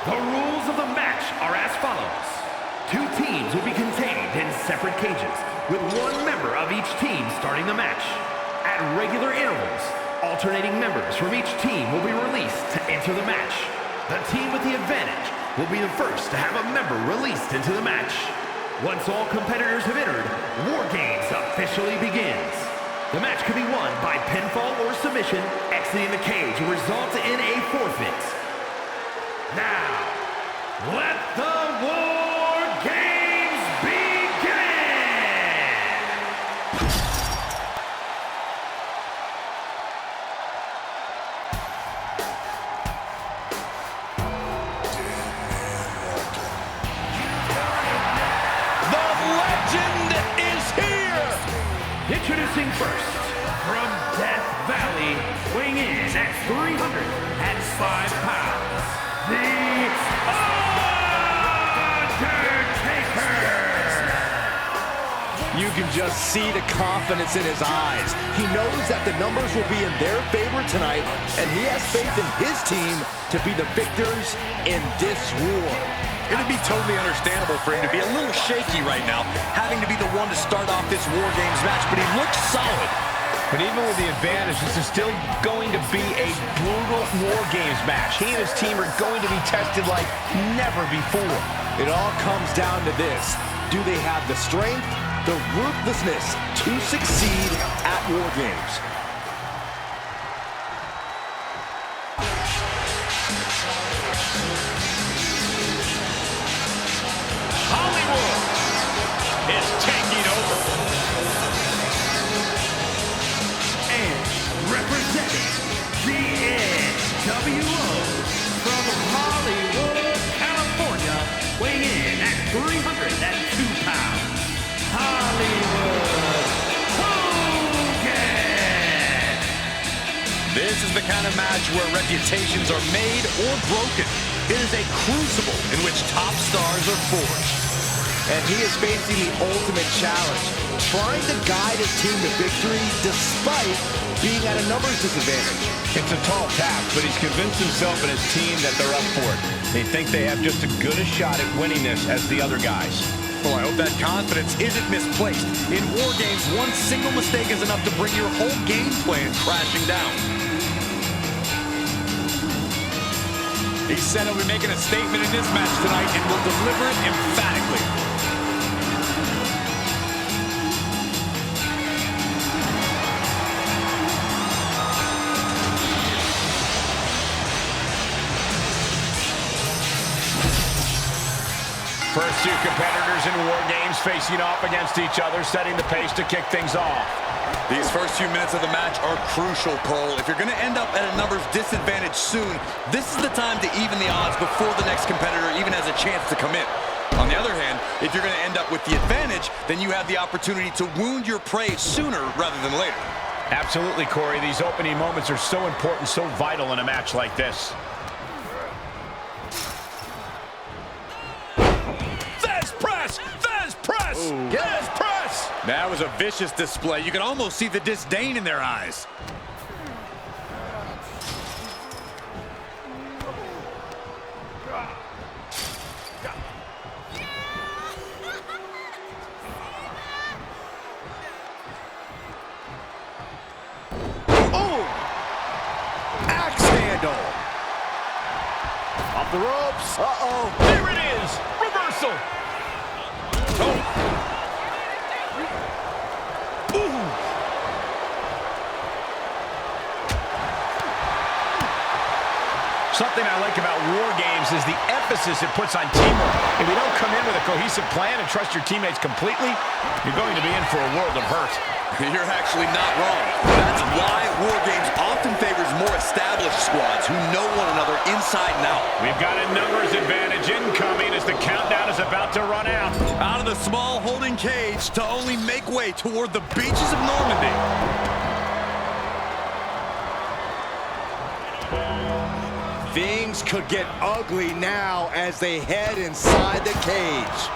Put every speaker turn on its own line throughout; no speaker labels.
The rules of the match are as follows. 2 teams will be contained in separate cages, with 1 member of each team starting the match. At regular intervals, alternating members from each team will be released to enter the match. The team with the advantage will be the first to have a member released into the match. Once all competitors have entered, War Games officially begins. The match can be won by pinfall or submission. Exiting the cage will result in a forfeit. Now, let the War Games begin!
The legend is here!
Introducing first, from Death Valley, weighing in at 305 pounds, the Undertaker!
You can just see the confidence in his eyes. He knows that the numbers will be in their favor tonight, and he has faith in his team to be the victors in this war.
It'd be totally understandable for him to be a little shaky right now, having to be the one to start off this War Games match, but he looks solid.
But even with the advantage, this is still going to be a brutal War Games match. He and his team are going to be tested like never before.
It all comes down to this. Do they have the strength, the ruthlessness to succeed at War Games?
Hollywood is taking over.
Representing the NWO from Hollywood, California, weighing in at 302 pounds, Hollywood Hogan!
This is the kind of match where reputations are made or broken. It is a crucible in which top stars are forged.
And he is facing the ultimate challenge, trying to guide his team to victory despite being at a numbers disadvantage.
It's a tall task, but he's convinced himself and his team that they're up for it. They think they have just as good a shot at winning this as the other guys.
Well, I hope that confidence isn't misplaced. In War Games, one single mistake is enough to bring your whole game plan crashing down. He said he'll be making a statement in this match tonight and will deliver it emphatically.
First 2 competitors in War Games facing off against each other, setting the pace to kick things off.
These first few minutes of the match are crucial, Cole. If you're going to end up at a numbers disadvantage soon, this is the time to even the odds before the next competitor even has a chance to come in. On the other hand, if you're going to end up with the advantage, then you have the opportunity to wound your prey sooner rather than later.
Absolutely, Corey. These opening moments are so important, so vital in a match like this.
Yes, press! That was a vicious display. You can almost see the disdain in their eyes.
Oh! Axe handle! Off the ropes. Uh-oh.
There it is! Reversal! Oh! Something I like about War Games is the emphasis it puts on teamwork. If you don't come in with a cohesive plan and trust your teammates completely, you're going to be in for a world of hurt.
You're actually not wrong. That's why War Games often favors more established squads who know one another inside and out.
We've got a numbers advantage incoming as the countdown is about to run out.
Out of the small holding cage to only make way toward the beaches of Normandy.
Things could get ugly now as they head inside the cage.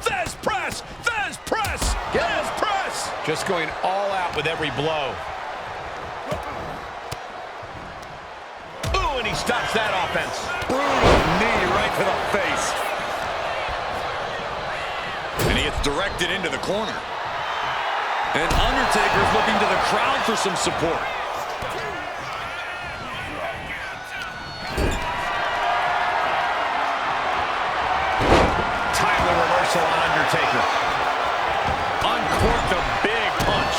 Fez press! Fez press! Fez press! Just going all out with every blow. stops that offense.
Brutal knee right to the face. And he gets directed into the corner. And Undertaker's looking to the crowd for some support.
Timely reversal on Undertaker. Uncorked a big punch.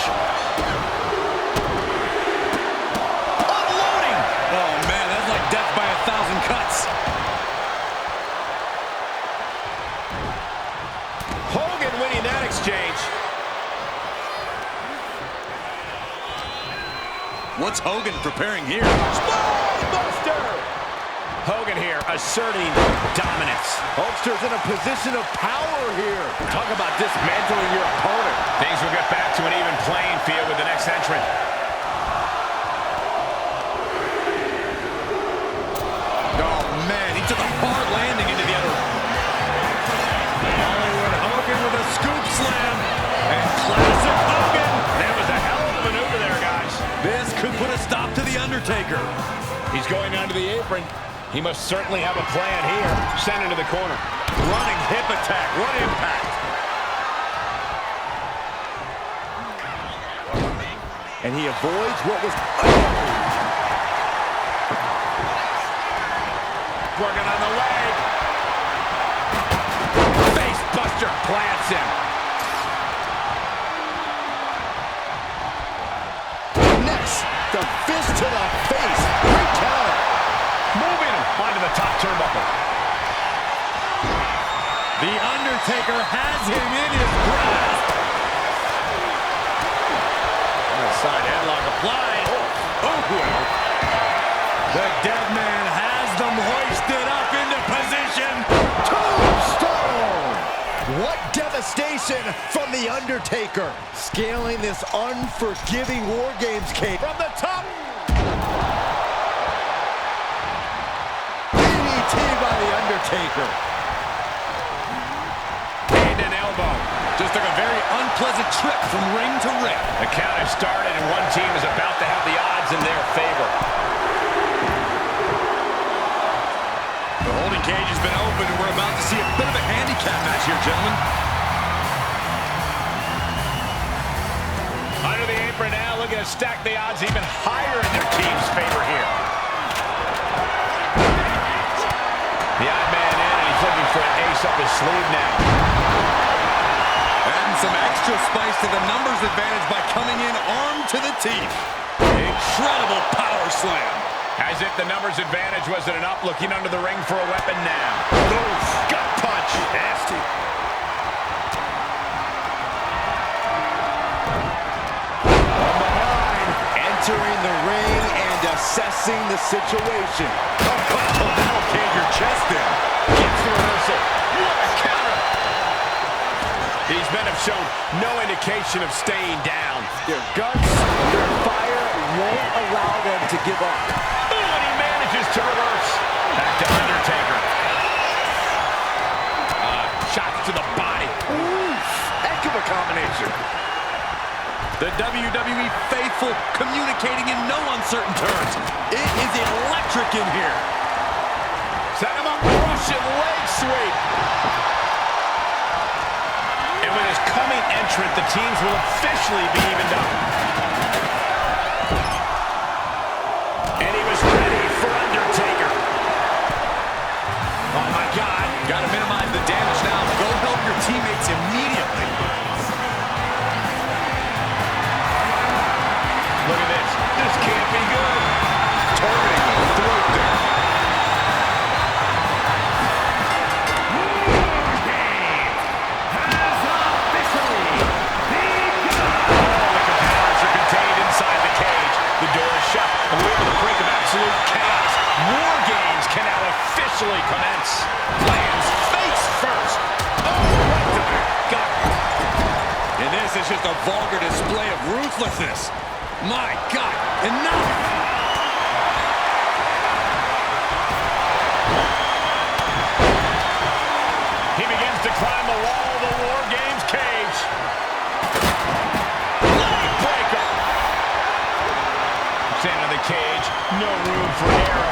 Unloading!
Oh, man, that's like death by 1,000 cuts.
Hogan winning that exchange.
What's Hogan preparing here?
Buster! Hogan here asserting dominance.
Hulkster's in a position of power here. Talk about dismantling your opponent.
Things will get back to an even playing field with the next entrant.
Oh, man, he took a hard landing into the other. Hollywood Hogan with a scoop slam. And classic Hogan.
That was a hell of a maneuver there, guys.
This could put a stop to the Undertaker.
He's going under the apron. He must certainly have a plan here. Sent into the corner.
Running hip attack. What impact.
And he avoids what was...
Working on the leg. Face buster plants him.
Next, the fist to the face. Great counter.
Moving him onto the top turnbuckle.
The Undertaker has him in his grasp. Side headlock applied. Oh, well. The Deadman has them hoisted up into position.
Tombstone! What devastation from the Undertaker. Scaling this unforgiving War Games cage.
From the top.
DDT by the Undertaker.
And an elbow.
Just took a very unpleasant trip from ring to ring.
The count has started, and one team is about to have the odds in their favor.
The holding cage has been opened, and we're about to see a bit of a handicap match here, gentlemen.
Under the apron now, looking to stack the odds even higher in their team's favor here. The odd man in, and he's looking for an ace up his sleeve now.
And some extra spice to the numbers advantage by coming in armed to the teeth. Incredible power slam.
As if the numbers advantage wasn't enough, looking under the ring for a weapon now. Oof, gut punch. Nasty.
From behind, entering the ring and assessing the situation.
Oh, that'll cave your chest in.
Gets the reversal. What a counter. These men have shown no indication of staying down.
Their guts, their fire won't allow them to give up.
Ooh, and he manages to reverse. Back to Undertaker. Shots to the body.
Oof, heck of a combination.
The WWE faithful communicating in no uncertain terms. It is electric in here.
Set him up, Russian leg sweep. And with his coming entrant, the teams will officially be evened up. And he was ready for Undertaker. Oh, my God.
Got to minimize the damage now. Go help your teammates immediately.
Look at this. This can't be good.
Targeting the throat there.
And we're on the brink of absolute chaos. War Games can now officially commence. Lands face first. Oh, right to the gut.
And this is just a vulgar display of ruthlessness. My God, enough!
He begins to climb the wall of the War Games cage. Leg breaker. Into the cage, no room for error.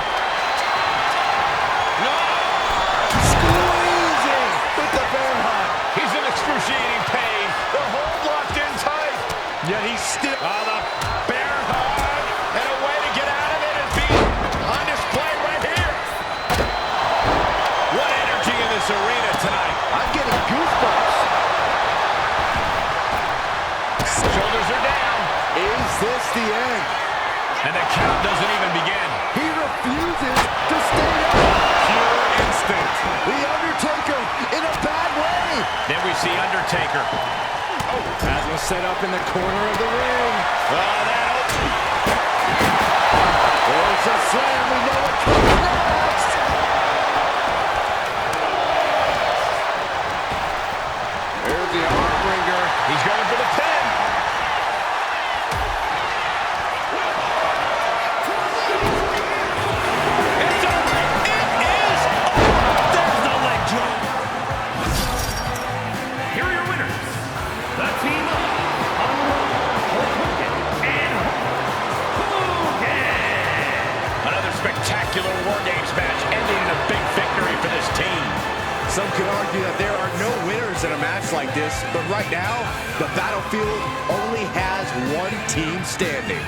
drop in the corner of the ring. There's a slam. We know what comes next. There's the arm wringer.
He's going for the pin.
It's over. It is over. There's the leg drop.
Here are your winners, the team of Hulk Hogan and Hogan.
Another spectacular War Games match ending in a big victory for this team.
Some could argue that there are no winners in a match like this, but right now, the battlefield only has one team standing.